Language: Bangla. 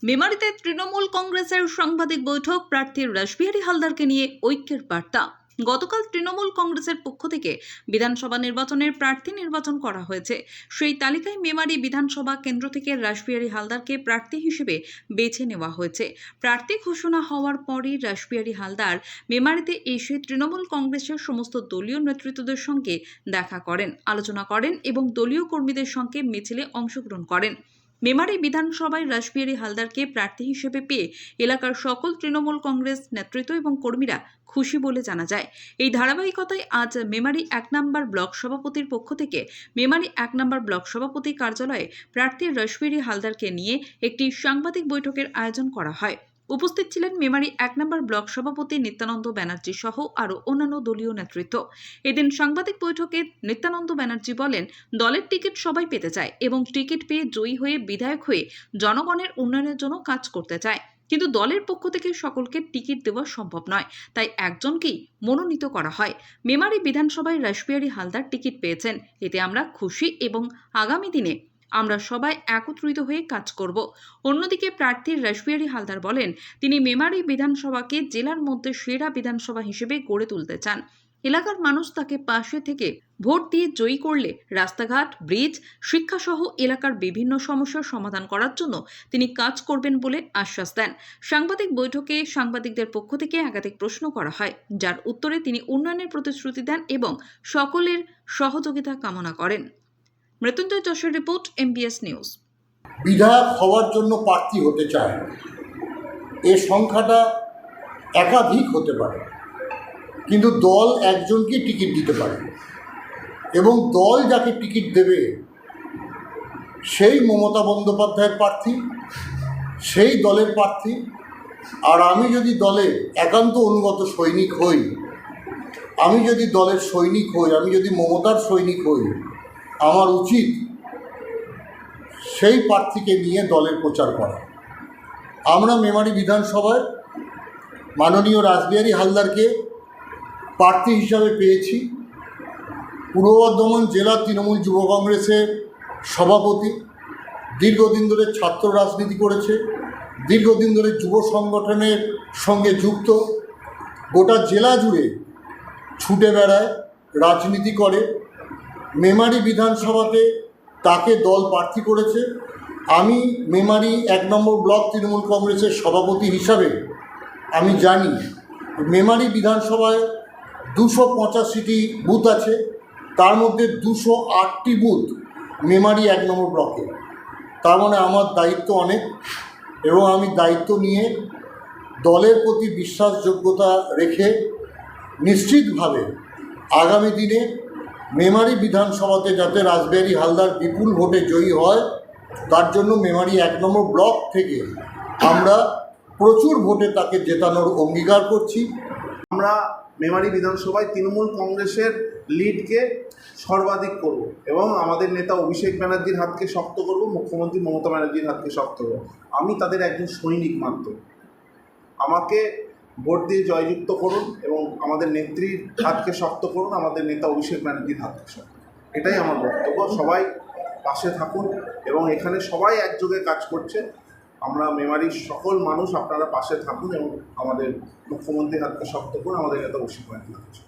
মেমারিতে তৃণমূল কংগ্রেসের সাংবাদিক বৈঠক, প্রার্থী রাসবিহারী হালদারকে নিয়ে ঐক্যের বার্তা। গতকাল তৃণমূল কংগ্রেসের পক্ষ থেকে বিধানসভা নির্বাচনের প্রার্থী নির্বাচন করা হয়েছে। সেই তালিকায় মেমারি বিধানসভা কেন্দ্র থেকে রাসবিহারী হালদারকে প্রার্থী হিসেবে বেছে নেওয়া হয়েছে। প্রার্থী ঘোষণা হওয়ার পরই রাসবিহারী হালদার মেমারিতে এসে তৃণমূল কংগ্রেসের সমস্ত দলীয় নেতৃত্বদের সঙ্গে দেখা করেন, আলোচনা করেন এবং দলীয় কর্মীদের সঙ্গে মিছিলে অংশগ্রহণ করেন। মেমারি বিধানসভায় রাসবিহারী হালদারকে প্রার্থী হিসেবে পেয়ে এলাকার সকল তৃণমূল কংগ্রেস নেতৃত্ব এবং কর্মীরা খুশি বলে জানা যায়। এই ধারাবাহিকতায় আজ মেমারি ১ নম্বর ব্লক সভাপতির পক্ষ থেকে মেমারি ১ নম্বর ব্লক সভাপতি কার্যালয়ে প্রার্থী রাসবিহারী হালদারকে নিয়ে একটি সাংবাদিক বৈঠকের আয়োজন করা হয়। উপস্থিত ছিলেন মেমারি ১ নম্বর ব্লক সভাপতি নিত্যানন্দ ব্যানার্জি সহ আরও অন্যান্য দলীয় নেতৃত্ব। এদিন সাংবাদিক বৈঠকে নিত্যানন্দ ব্যানার্জি বলেন, দলের টিকিট সবাই পেতে চায় এবং টিকিট পেয়ে জয়ী হয়ে বিধায়ক হয়ে জনগণের উন্নয়নের জন্য কাজ করতে চায়, কিন্তু দলের পক্ষ থেকে সকলকে টিকিট দেওয়া সম্ভব নয়, তাই একজনকেই মনোনীত করা হয়। মেমারি বিধানসভায় রাসবিহারী হালদার টিকিট পেয়েছেন, এতে আমরা খুশি এবং আগামী দিনে আমরা সবাই একত্রিত হয়ে কাজ করব। অন্যদিকে প্রার্থী রাসবিহারী হালদার বলেন, তিনি মেমারি বিধানসভাকে জেলার মধ্যে সেরা বিধানসভা হিসেবে গড়ে তুলতে চান। এলাকার মানুষ তাকে পাশে থেকে ভোট দিয়ে জয়ী করলে রাস্তাঘাট, ব্রিজ, শিক্ষাসহ এলাকার বিভিন্ন সমস্যার সমাধান করার জন্য তিনি কাজ করবেন বলে আশ্বাস দেন। সাংবাদিক বৈঠকে সাংবাদিকদের পক্ষ থেকে একাধিক প্রশ্ন করা হয়, যার উত্তরে তিনি উন্নয়নের প্রতিশ্রুতি দেন এবং সকলের সহযোগিতা কামনা করেন। মৃত্যুঞ্জয় যশের রিপোর্ট, MBS নিউজ। বিধায়ক হওয়ার জন্য প্রার্থী হতে চায়, এ সংখ্যাটা একাধিক হতে পারে, কিন্তু দল একজনকে টিকিট দিতে পারে এবং দল যাকে টিকিট দেবে সেই মমতা বন্দ্যোপাধ্যায়ের প্রার্থী, সেই দলের প্রার্থী। আর আমি যদি দলের একান্ত অনুগত সৈনিক হই, আমি যদি দলের সৈনিক হই, আমি যদি মমতার সৈনিক হই, আমার উচিত সেই প্রার্থীকে নিয়ে দলের প্রচার করা। আমরা মেমারি বিধানসভায় মাননীয় রাসবিহারী হালদারকে প্রার্থী হিসাবে পেয়েছি। পূর্ব বর্ধমান জেলা তৃণমূল যুব কংগ্রেসের সভাপতি, দীর্ঘদিন ধরে ছাত্র রাজনীতি করেছে, দীর্ঘদিন ধরে যুব সংগঠনের সঙ্গে যুক্ত, গোটা জেলা জুড়ে ছুটে বেড়ায়, রাজনীতি করে। মেমারি বিধানসভাতে তাকে দল প্রার্থী করেছে। আমি মেমারি ১ নম্বর ব্লক তৃণমূল কংগ্রেসের সভাপতি হিসাবে আমি জানি মেমারি বিধানসভায় ২৮৫টি বুথ আছে, তার মধ্যে ২০৮টি বুথ মেমারি ১ নম্বর ব্লকে। তার মানে আমার দায়িত্ব অনেক, এবং আমি দায়িত্ব নিয়ে দলের প্রতি বিশ্বাসযোগ্যতা রেখে নিশ্চিতভাবে আগামী দিনে মেমারি বিধানসভাতে যাতে রাসবিহারী হালদার বিপুল ভোটে জয়ী হয়, তার জন্য মেমারি ১ নম্বর ব্লক থেকে আমরা প্রচুর ভোটে তাকে জেতানোর অঙ্গীকার করছি। আমরা মেমারি বিধানসভায় তৃণমূল কংগ্রেসের লিডকে সর্বাধিক করব এবং আমাদের নেতা অভিষেক ব্যানার্জির হাতকে শক্ত করব, মুখ্যমন্ত্রী মমতা ব্যানার্জির হাতকে শক্ত করব। আমি তাদের একজন সৈনিক মাত্র। আমাকে ভোট দিয়ে জয়যুক্ত করুন এবং আমাদের নেত্রীর হাতকে শক্ত করুন, আমাদের নেতা অভিষেক ব্যানার্জির হাতকে শক্ত। এটাই আমার বক্তব্য। সবাই পাশে থাকুন এবং এখানে সবাই একযোগে কাজ করছে। আমরা মেমারির সকল মানুষ আপনারা পাশে থাকুন এবং আমাদের মুখ্যমন্ত্রীর হাতকে শক্ত করুন, আমাদের নেতা অভিষেক ব্যানার্জির হাতকে।